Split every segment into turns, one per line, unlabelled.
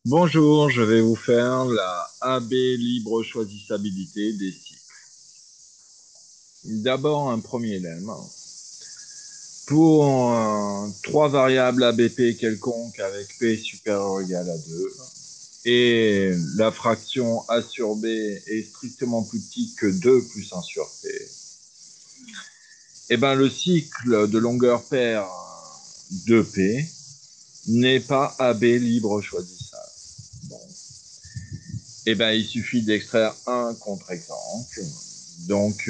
Bonjour, je vais vous faire la AB libre choisissabilité des cycles. D'abord, un premier lemme. Pour trois variables ABP quelconques avec P supérieur ou égal à 2, et la fraction A sur B est strictement plus petite que 2 plus 1 sur P, et ben le cycle de longueur paire de P n'est pas AB libre choisissable. Bon. Eh ben, il suffit d'extraire un contre-exemple. Donc,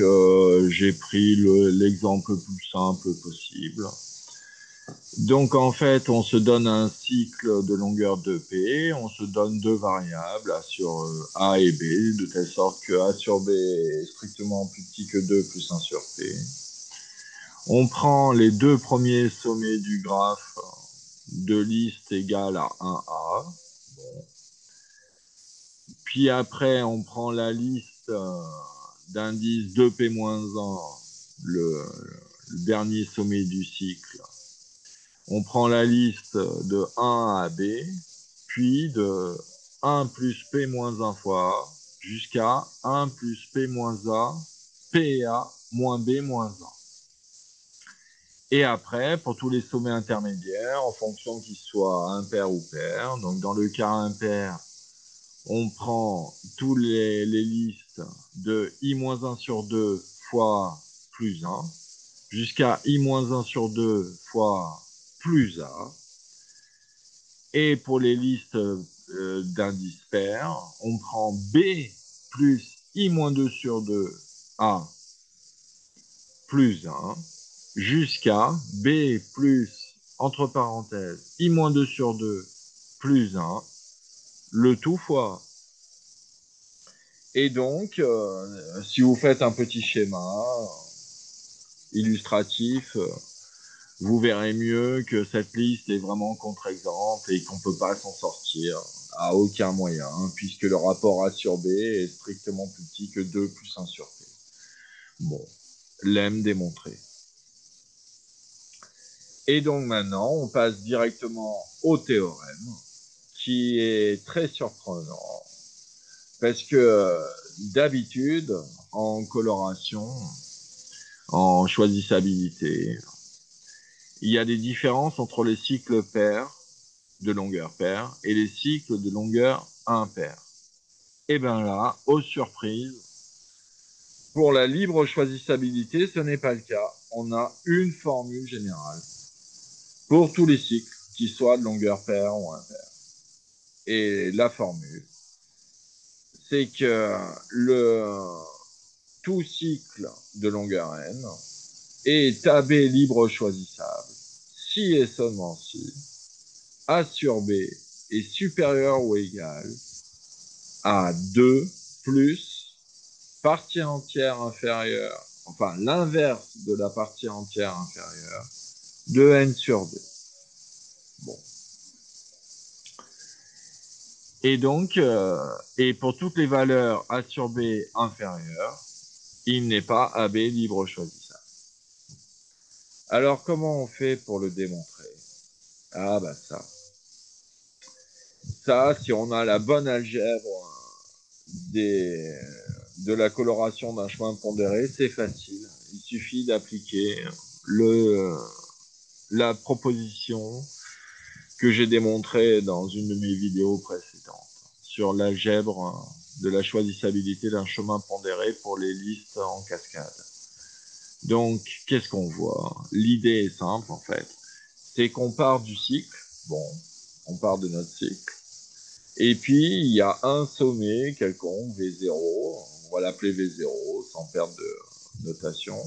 j'ai pris l'exemple le plus simple possible. Donc, en fait, on se donne un cycle de longueur de P, on se donne deux variables, A sur A et B, de telle sorte que A sur B est strictement plus petit que 2 plus 1 sur P. On prend les deux premiers sommets du graphe de liste égale à 1A. Bon. Puis après, on prend la liste d'indices 2P-1, le dernier sommet du cycle. On prend la liste de 1 à B, puis de 1 plus P moins 1 fois A, jusqu'à 1 plus P moins A, PA moins B moins 1. Et après, pour tous les sommets intermédiaires, en fonction qu'ils soient impairs ou pairs, donc dans le cas impair, on prend tous les listes de i-1 sur 2 fois plus 1 jusqu'à i-1 sur 2 fois plus a. Et pour les listes d'indices pairs, on prend b plus i-2 sur 2 a plus 1 jusqu'à b plus, entre parenthèses, i-2 sur 2 plus 1, le tout fois. Et donc, si vous faites un petit schéma illustratif, vous verrez mieux que cette liste est vraiment contre-exemple et qu'on ne peut pas s'en sortir à aucun moyen, puisque le rapport A sur B est strictement plus petit que 2 plus 1 sur P. Bon, lemme démontré. Et donc maintenant, on passe directement au théorème, qui est très surprenant, parce que d'habitude, en coloration, en choisissabilité, il y a des différences entre les cycles pairs de longueur paire et les cycles de longueur impaire. Et bien là, aux surprises, pour la libre choisissabilité, ce n'est pas le cas. On a une formule générale pour tous les cycles, qu'ils soient de longueur paire ou impaire. Et la formule, c'est que tout cycle de longueur n est AB libre choisissable si et seulement si A sur B est supérieur ou égal à 2 plus partie entière inférieure, enfin l'inverse de la partie entière inférieure, de n sur 2. Bon. Et donc, et pour toutes les valeurs A sur B inférieures, il n'est pas AB libre choisissable. Alors, comment on fait pour le démontrer? Ah bah ça. Ça, si on a la bonne algèbre de la coloration d'un chemin pondéré, c'est facile. Il suffit d'appliquer la proposition que j'ai démontrée dans une de mes vidéos précédentes sur l'algèbre de la choisissabilité d'un chemin pondéré pour les listes en cascade. Donc, qu'est-ce qu'on voit? L'idée est simple, en fait. C'est qu'on part du cycle. Bon, on part de notre cycle. Et puis, il y a un sommet quelconque, V0. On va l'appeler V0 sans perdre de notation.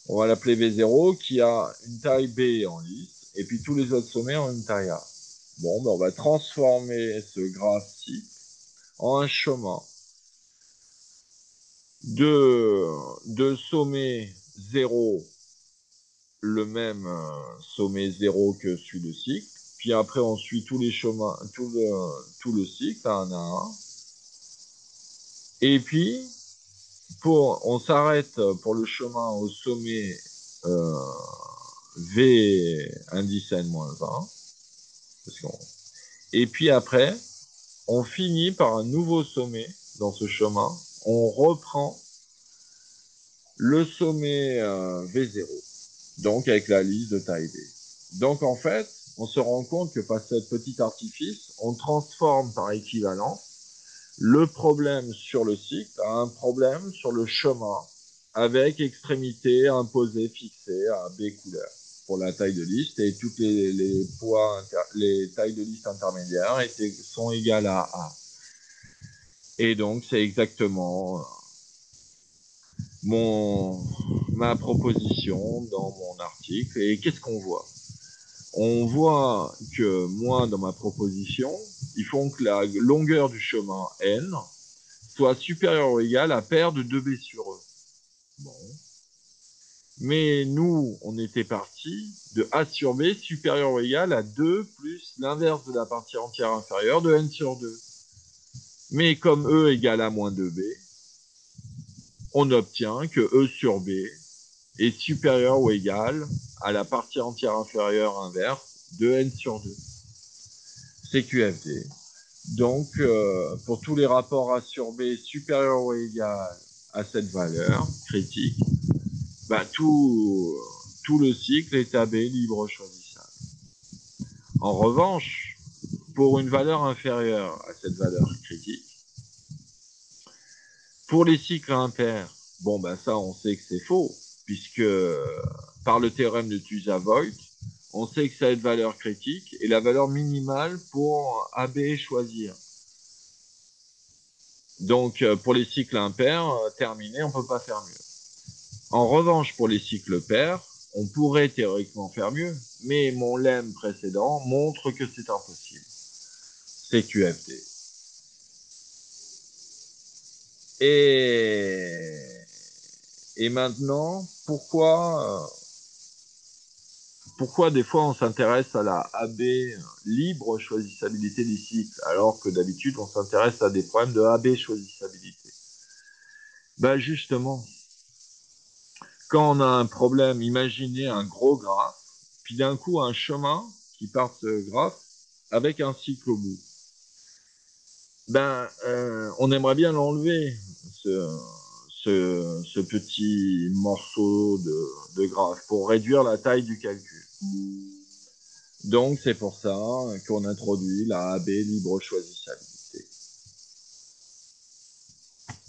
On va l'appeler V0 qui a une taille B en liste. Et puis, tous les autres sommets ont une taille A. Bon, ben on va transformer ce graphe cycle en un chemin de sommet 0, le même sommet 0 que suit le cycle. Puis après, on suit tous les chemins, tout le cycle, un à un. Et puis, on s'arrête pour le chemin au sommet V indice n-1. Parce qu'on Et puis après, on finit par un nouveau sommet dans ce chemin. On reprend le sommet V0, donc avec la liste de taille B. Donc en fait, on se rend compte que par ce petit artifice, on transforme par équivalence le problème sur le cycle à un problème sur le chemin avec extrémité imposée fixée à B couleur pour la taille de liste et toutes les poids, les tailles de liste intermédiaires sont égales à A. Et donc c'est exactement ma proposition dans mon article. Et qu'est-ce qu'on voit? On voit que moi, dans ma proposition, il faut que la longueur du chemin N soit supérieure ou égale à paire de 2B sur E. Bon. Mais nous, on était parti de A sur B supérieur ou égal à 2 plus l'inverse de la partie entière inférieure de N sur 2. Mais comme E égale à moins 2B, on obtient que E sur B est supérieur ou égal à la partie entière inférieure inverse de N sur 2. C'est QFD. Donc, pour tous les rapports A sur B supérieur ou égal à cette valeur critique, bah, tout le cycle est AB libre choisissable. En revanche, pour une valeur inférieure à cette valeur critique, pour les cycles impairs, bon, ben ça, on sait que c'est faux, puisque par le théorème de Thusa-Voigt, on sait que cette valeur critique est la valeur minimale pour AB choisir. Donc, pour les cycles impairs terminés, on ne peut pas faire mieux. En revanche, pour les cycles pairs, on pourrait théoriquement faire mieux, mais mon lemme précédent montre que c'est impossible. C'est QFD. Et maintenant, pourquoi des fois on s'intéresse à la AB libre choisissabilité des cycles, alors que d'habitude on s'intéresse à des problèmes de AB choisissabilité? Ben justement, quand on a un problème, imaginez un gros graphe, puis d'un coup un chemin qui part de ce graphe avec un cycle au bout. Ben, on aimerait bien l'enlever, ce petit morceau de graphe, pour réduire la taille du calcul. Donc, c'est pour ça qu'on introduit la AB libre choisissabilité.